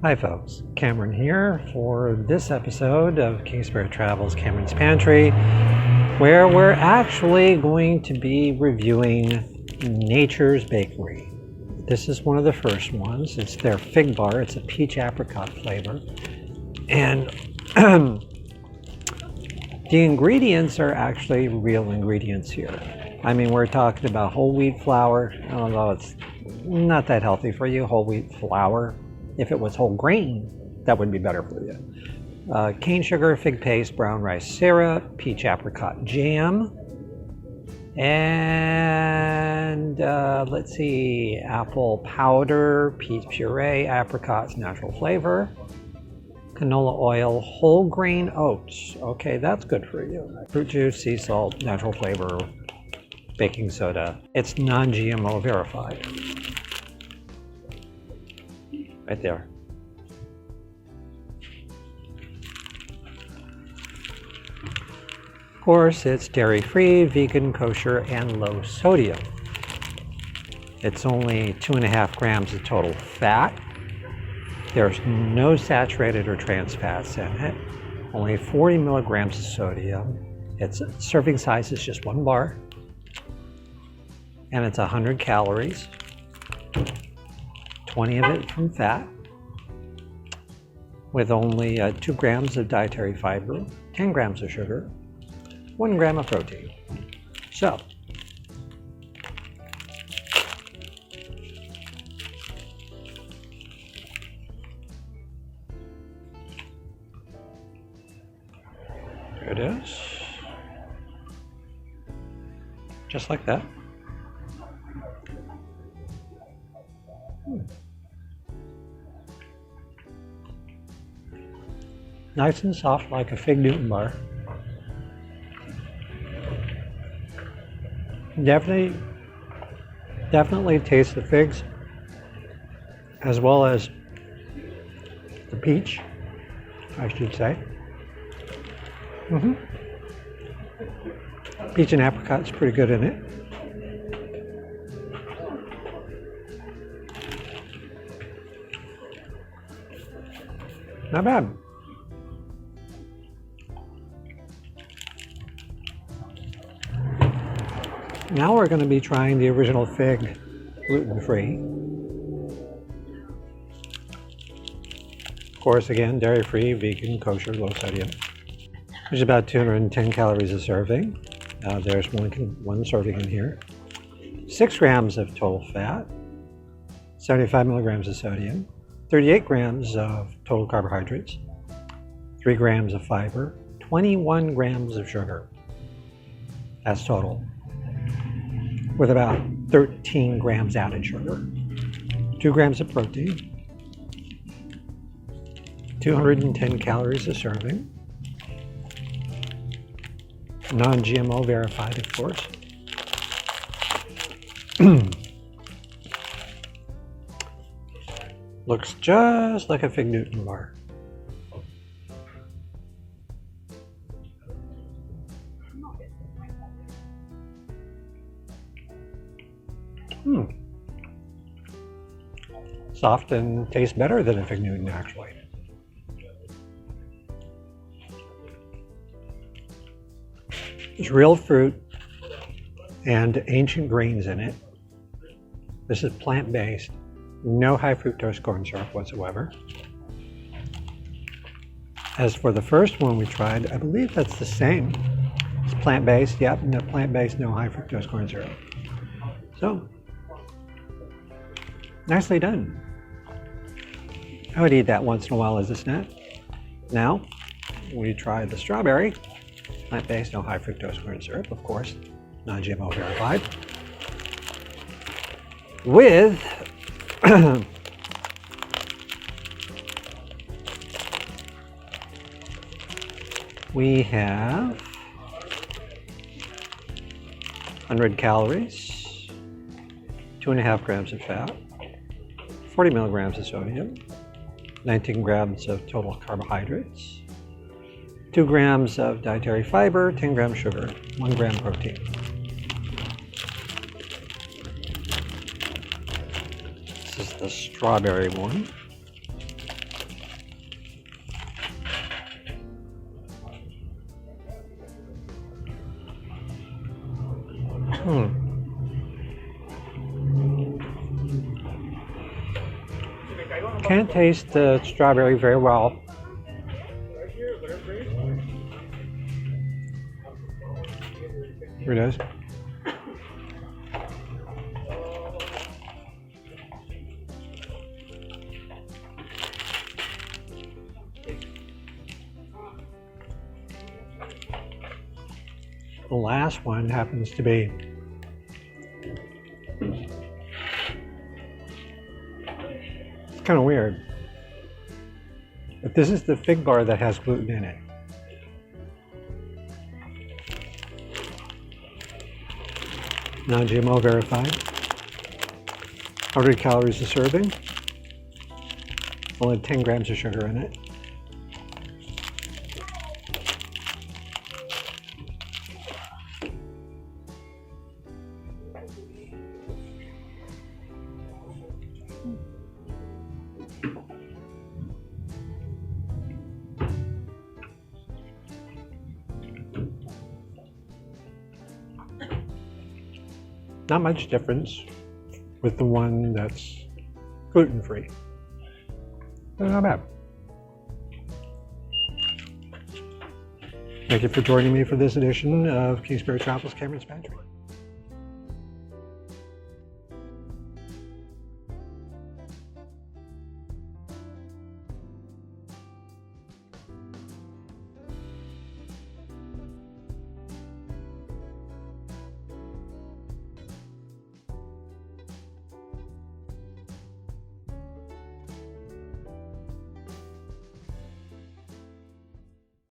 Hi folks, Cameron here for this episode of Kingspirit Travels Cameron's Pantry, where we're actually going to be reviewing Nature's Bakery. This is one of the first ones. It's their fig bar. It's a peach apricot flavor. And the ingredients are actually real ingredients here. I mean, we're talking about whole wheat flour, although it's not that healthy for you, whole wheat flour. If it was whole grain, that would be better for you. Cane sugar, fig paste, brown rice syrup, peach apricot jam, and let's see, apple powder, peach puree, apricots, natural flavor, canola oil, whole grain oats. Okay, that's good for you. Fruit juice, sea salt, natural flavor, baking soda. It's non-GMO verified. Right there. Of course, it's dairy-free, vegan, kosher, and low sodium. It's only 2.5 grams of total fat. There's no saturated or trans fats in it. Only 40 milligrams of sodium. Its serving size is just 1 bar. And it's 100 calories. 20 of it from fat, with only 2 grams of dietary fiber, 10 grams of sugar, 1 gram of protein. So, there it is. Just like that. Nice and soft like a fig Newton bar. Definitely taste the figs as well as the peach, I should say. Peach and apricot's pretty good in it. Not bad. Now we're going to be trying the original fig, gluten-free. Of course, again, dairy-free, vegan, kosher, low sodium. There's about 210 calories a serving. There's one serving in here. 6 grams of total fat, 75 milligrams of sodium, 38 grams of total carbohydrates, 3 grams of fiber, 21 grams of sugar. That's total, with about 13 grams added sugar, 2 grams of protein, 210 calories a serving, non-GMO verified, of course. Looks just like a fig Newton bar. Soft and tastes better than a fig Newton, actually. There's real fruit and ancient grains in it. This is plant-based. No high fructose corn syrup whatsoever. As for the first one we tried, I believe that's the same. It's plant-based, yep, no plant-based, no high fructose corn syrup. So, nicely done. I would eat that once in a while as a snack. Now, we tried the strawberry, plant-based, no high fructose corn syrup, of course, non-GMO verified, with we have 100 calories, 2.5 grams of fat, 40 milligrams of sodium, 19 grams of total carbohydrates, 2 grams of dietary fiber, 10 grams sugar, 1 gram protein. This is the strawberry one. Can't taste the strawberry very well. Here it is. The last one happens to be it's kind of weird. But this is the fig bar that has gluten in it. Non-GMO verified. 100 calories a serving. Only 10 grams of sugar in it. Not much difference with the one that's gluten-free. Not bad. Thank you for joining me for this edition of Kingspirit Travels, Cameron's Pantry.